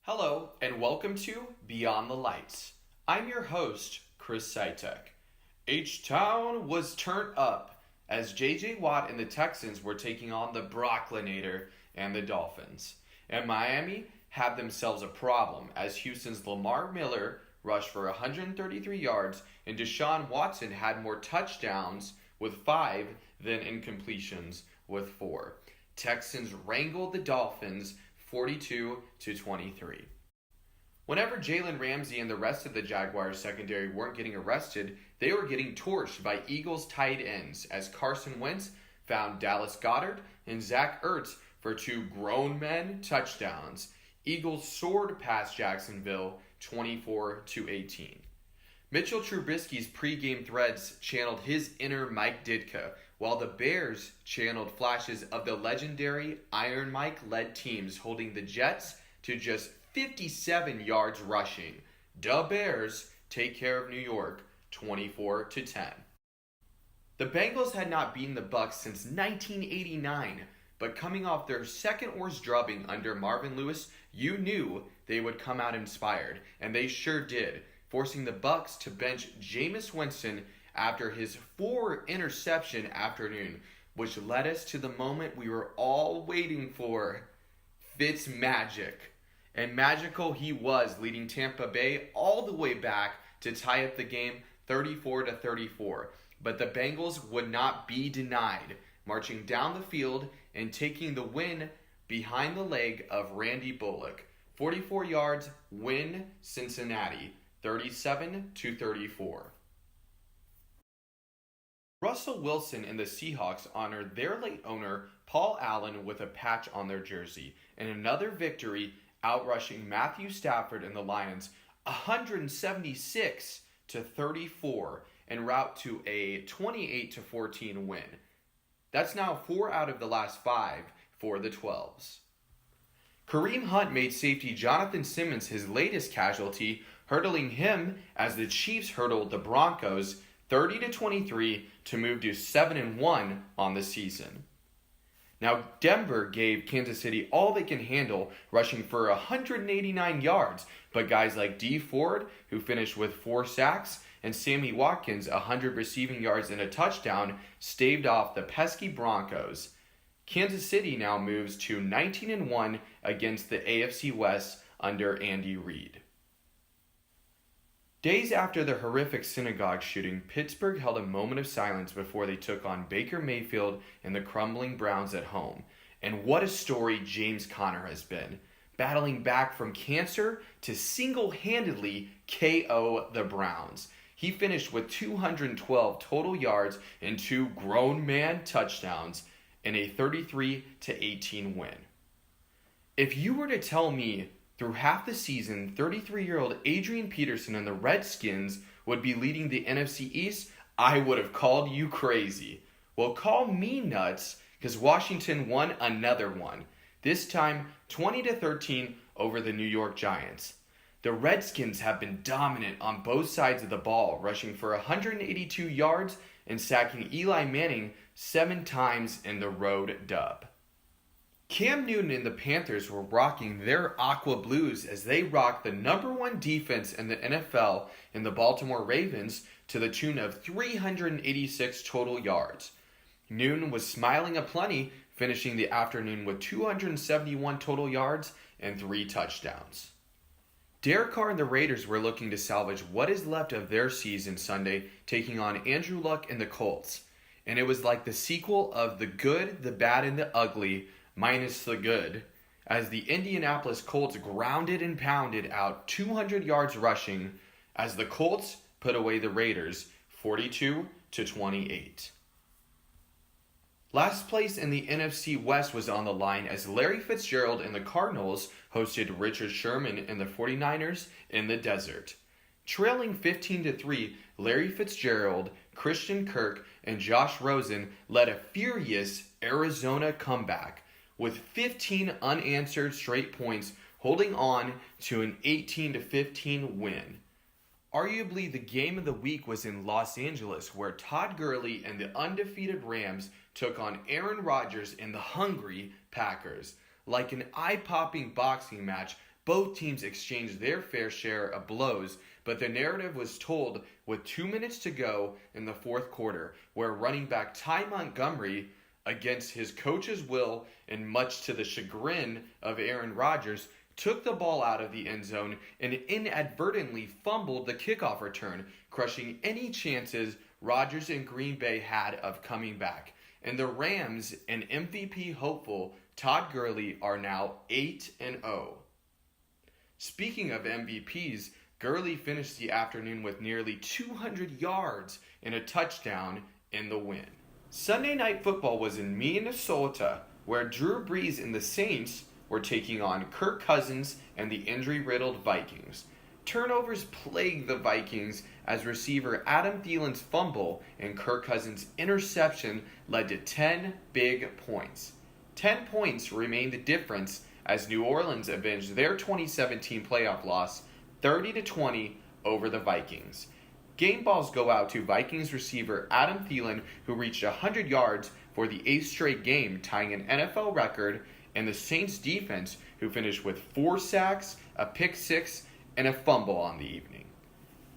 Hello, and welcome to Beyond the Lights. I'm your host, Chris Sitek. H-Town was turned up as J.J. Watt and the Texans were taking on the Brooklinator and the Dolphins. And Miami had themselves a problem as Houston's Lamar Miller rushed for 133 yards and Deshaun Watson had more touchdowns with 5 than incompletions with 4. Texans wrangled the Dolphins 42-23. Whenever Jalen Ramsey and the rest of the Jaguars secondary weren't getting arrested, they were getting torched by Eagles tight ends as Carson Wentz found Dallas Goedert and Zach Ertz for 2 grown men touchdowns. Eagles soared past Jacksonville 24-18. Mitchell Trubisky's pregame threads channeled his inner Mike Ditka, while the Bears channeled flashes of the legendary Iron Mike-led teams holding the Jets to just 57 yards rushing. The Bears take care of New York 24-10. The Bengals had not beaten the Bucs since 1989, but coming off their second-worst drubbing under Marvin Lewis, you knew they would come out inspired, and they sure did, forcing the Bucs to bench Jameis Winston after his 4-interception afternoon, which led us to the moment we were all waiting for. Fitzmagic. And magical he was, leading Tampa Bay all the way back to tie up the game 34-34. But the Bengals would not be denied, marching down the field and taking the win behind the leg of Randy Bullock. 44 yards, win Cincinnati, 37-34. Russell Wilson and the Seahawks honored their late owner, Paul Allen, with a patch on their jersey, and another victory, outrushing Matthew Stafford and the Lions 176-34 en route to a 28-14 win. That's now 4 out of the last 5 for the 12s. Kareem Hunt made safety Jonathan Simmons his latest casualty, hurdling him as the Chiefs hurdled the Broncos 30-23 to move to 7-1 on the season. Now, Denver gave Kansas City all they can handle, rushing for 189 yards, but guys like Dee Ford, who finished with 4 sacks, and Sammy Watkins, 100 receiving yards and a touchdown, staved off the pesky Broncos. Kansas City now moves to 19-1 against the AFC West under Andy Reid. Days after the horrific synagogue shooting, Pittsburgh held a moment of silence before they took on Baker Mayfield and the crumbling Browns at home. And what a story James Conner has been, battling back from cancer to single-handedly KO the Browns. He finished with 212 total yards and 2 grown man touchdowns in a 33-18 win. If you were to tell me through half the season, 33-year-old Adrian Peterson and the Redskins would be leading the NFC East, I would have called you crazy. Well, call me nuts, because Washington won another one, this time 20-13 over the New York Giants. The Redskins have been dominant on both sides of the ball, rushing for 182 yards and sacking Eli Manning 7 times in the road dub. Cam Newton and the Panthers were rocking their Aqua Blues as they rocked the number 1 defense in the NFL in the Baltimore Ravens to the tune of 386 total yards. Newton was smiling aplenty, finishing the afternoon with 271 total yards and 3 touchdowns. Derek Carr and the Raiders were looking to salvage what is left of their season Sunday, taking on Andrew Luck and the Colts. And it was like the sequel of The Good, the Bad, and the Ugly, minus the good, as the Indianapolis Colts grounded and pounded out 200 yards rushing as the Colts put away the Raiders 42-28. Last place in the NFC West was on the line as Larry Fitzgerald and the Cardinals hosted Richard Sherman and the 49ers in the desert. Trailing 15-3, Larry Fitzgerald, Christian Kirk, and Josh Rosen led a furious Arizona comeback, with 15 unanswered straight points, holding on to an 18-15 win. Arguably, the game of the week was in Los Angeles, where Todd Gurley and the undefeated Rams took on Aaron Rodgers and the hungry Packers. Like an eye-popping boxing match, Both teams exchanged their fair share of blows, but the narrative was told with 2 minutes to go in the fourth quarter, where running back Ty Montgomery, against his coach's will and much to the chagrin of Aaron Rodgers, took the ball out of the end zone and inadvertently fumbled the kickoff return, crushing any chances Rodgers and Green Bay had of coming back. And the Rams and MVP hopeful Todd Gurley are now 8-0. Speaking of MVPs, Gurley finished the afternoon with nearly 200 yards and a touchdown in the win. Sunday Night Football was in Minnesota, where Drew Brees and the Saints were taking on Kirk Cousins and the injury-riddled Vikings. Turnovers plagued the Vikings as receiver Adam Thielen's fumble and Kirk Cousins' interception led to 10 big points. 10 points remained the difference as New Orleans avenged their 2017 playoff loss 30-20 over the Vikings. Game balls go out to Vikings receiver Adam Thielen, who reached 100 yards for the 8th straight game, tying an NFL record, and the Saints defense, who finished with 4 sacks, a pick six, and a fumble on the evening.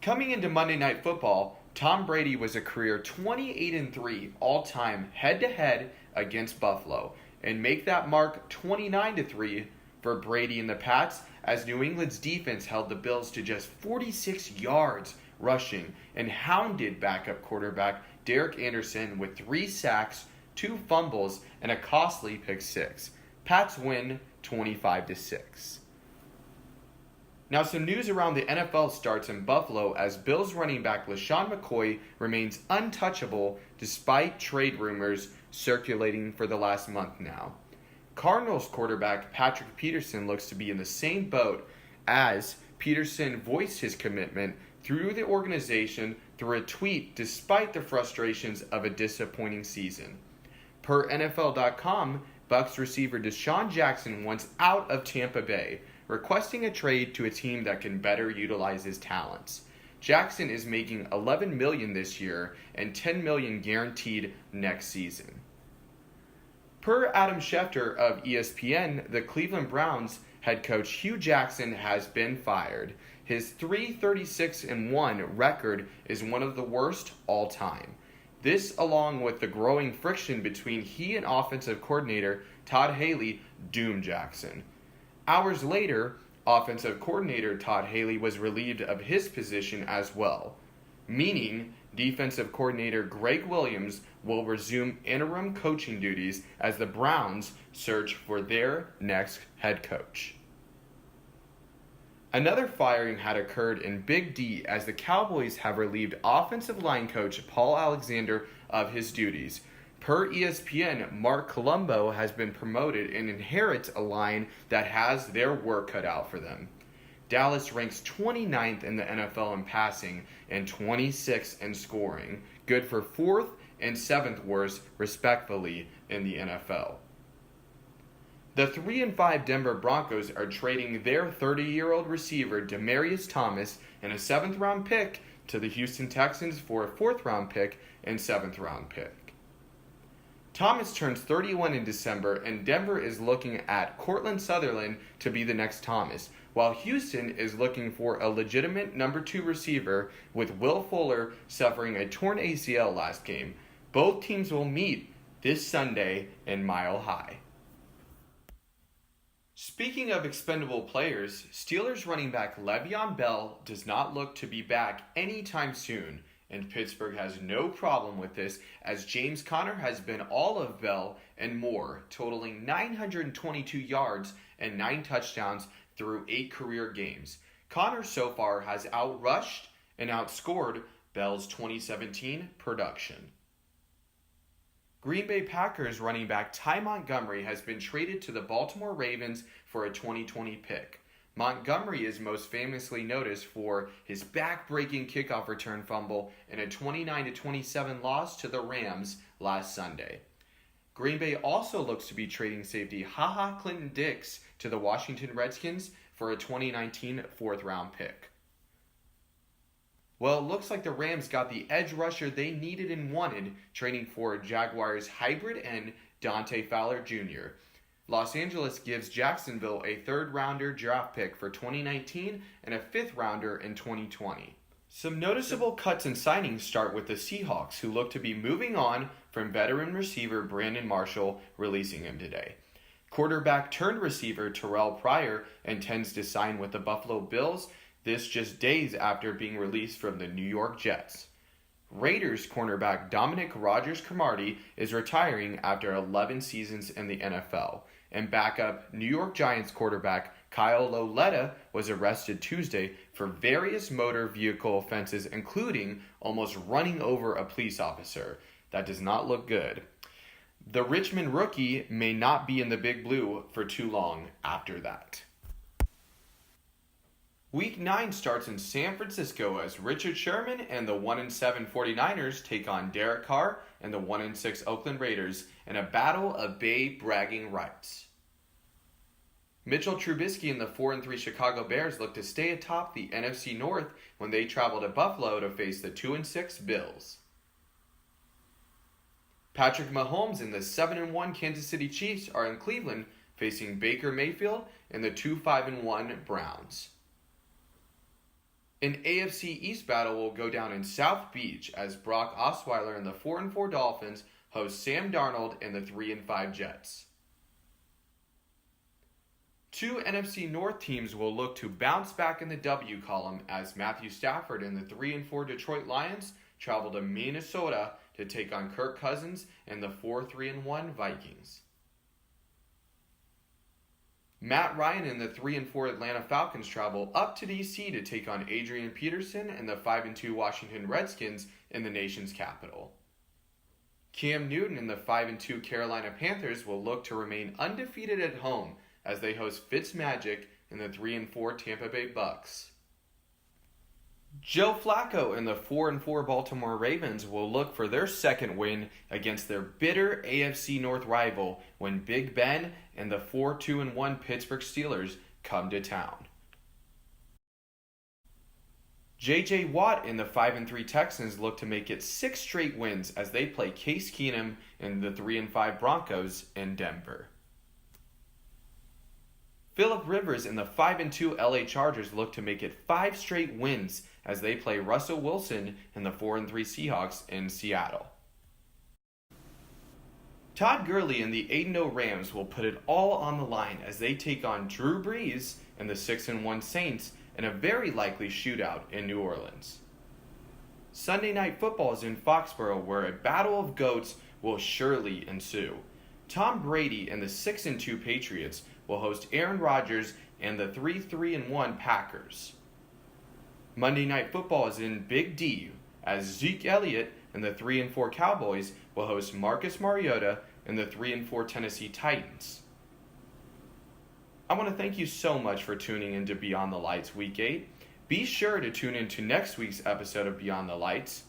Coming into Monday Night Football, Tom Brady was a career 28-3 all-time head-to-head against Buffalo, and make that mark 29-3 for Brady and the Pats, as New England's defense held the Bills to just 46 yards rushing and hounded backup quarterback Derek Anderson with 3 sacks, 2 fumbles, and a costly pick six. Pats win 25-6. Now some news around the NFL starts in Buffalo as Bills running back LaShawn McCoy remains untouchable despite trade rumors circulating for the last month now. Cardinals quarterback Patrick Peterson looks to be in the same boat, as Peterson voiced his commitment through the organization through a tweet despite the frustrations of a disappointing season. Per NFL.com, Bucs receiver Deshaun Jackson wants out of Tampa Bay, requesting a trade to a team that can better utilize his talents. Jackson is making $11 million this year and $10 million guaranteed next season. Per Adam Schefter of ESPN, the Cleveland Browns head coach Hugh Jackson has been fired. His 3-36-1 record is one of the worst all time. This, along with the growing friction between he and offensive coordinator Todd Haley, doomed Jackson. Hours later, offensive coordinator Todd Haley was relieved of his position as well, meaning defensive coordinator Greg Williams will resume interim coaching duties as the Browns search for their next head coach. Another firing had occurred in Big D as the Cowboys have relieved offensive line coach Paul Alexander of his duties. Per ESPN, Mark Colombo has been promoted and inherits a line that has their work cut out for them. Dallas ranks 29th in the NFL in passing and 26th in scoring, good for 4th and 7th worst, respectively, in the NFL. The 3-5 Denver Broncos are trading their 30-year-old receiver Demaryius Thomas and a 7th-round pick to the Houston Texans for a 4th-round pick and 7th-round pick. Thomas turns 31 in December, and Denver is looking at Cortland Sutherland to be the next Thomas, while Houston is looking for a legitimate number 2 receiver, with Will Fuller suffering a torn ACL last game. Both teams will meet this Sunday in Mile High. Speaking of expendable players, Steelers running back Le'Veon Bell does not look to be back anytime soon, and Pittsburgh has no problem with this, as James Conner has been all of Bell and more, totaling 922 yards and 9 touchdowns through 8 career games. Conner so far has outrushed and outscored Bell's 2017 production. Green Bay Packers running back Ty Montgomery has been traded to the Baltimore Ravens for a 2020 pick. Montgomery is most famously noticed for his back-breaking kickoff return fumble in a 29-27 loss to the Rams last Sunday. Green Bay also looks to be trading safety HaHa Clinton-Dix to the Washington Redskins for a 2019 4th-round pick. Well, it looks like the Rams got the edge rusher they needed and wanted, trading for Jaguars hybrid end Dante Fowler Jr. Los Angeles gives Jacksonville a third-rounder draft pick for 2019 and a fifth-rounder in 2020. Some noticeable cuts and signings start with the Seahawks, who look to be moving on from veteran receiver Brandon Marshall, releasing him today. Quarterback turned receiver Terrell Pryor intends to sign with the Buffalo Bills, this just days after being released from the New York Jets. Raiders cornerback Dominic Rodgers-Cromartie is retiring after 11 seasons in the NFL, and backup New York Giants quarterback Kyle Lauletta was arrested Tuesday for various motor vehicle offenses, including almost running over a police officer. That does not look good. The Richmond rookie may not be in the Big Blue for too long after that. Week 9 starts in San Francisco as Richard Sherman and the 1-7 49ers take on Derek Carr and the 1-6 Oakland Raiders in a battle of Bay bragging rights. Mitchell Trubisky and the 4-3 Chicago Bears look to stay atop the NFC North when they travel to Buffalo to face the 2-6 Bills. Patrick Mahomes and the 7-1 Kansas City Chiefs are in Cleveland facing Baker Mayfield and the 2-5-1 Browns. An AFC East battle will go down in South Beach as Brock Osweiler and the 4-4 Dolphins host Sam Darnold and the 3-5 Jets. Two NFC North teams will look to bounce back in the W column as Matthew Stafford and the 3-4 Detroit Lions travel to Minnesota to take on Kirk Cousins and the 4-3-1 Vikings. Matt Ryan and the 3-4 Atlanta Falcons travel up to D.C. to take on Adrian Peterson and the 5-2 Washington Redskins in the nation's capital. Cam Newton and the 5-2 Carolina Panthers will look to remain undefeated at home as they host Fitzmagic and the 3-4 Tampa Bay Bucks. Joe Flacco and the 4-4 Baltimore Ravens will look for their second win against their bitter AFC North rival when Big Ben and the 4-2-1 Pittsburgh Steelers come to town. J.J. Watt and the 5-3 Texans look to make it 6 straight wins as they play Case Keenum and the 3-5 Broncos in Denver. Phillip Rivers and the 5-2 LA Chargers look to make it 5 straight wins as they play Russell Wilson and the 4-3 Seahawks in Seattle. Todd Gurley and the 8-0 Rams will put it all on the line as they take on Drew Brees and the 6-1 Saints in a very likely shootout in New Orleans. Sunday Night Football is in Foxborough where a battle of goats will surely ensue. Tom Brady and the 6-2 Patriots will host Aaron Rodgers and the 3-1 Packers. Monday Night Football is in Big D as Zeke Elliott and the 3-4 Cowboys will host Marcus Mariota and the 3-4 Tennessee Titans. I want to thank you so much for tuning in to Beyond the Lights Week 8. Be sure to tune in to next week's episode of Beyond the Lights.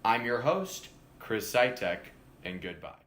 I'm your host, Chris Sitek, and goodbye.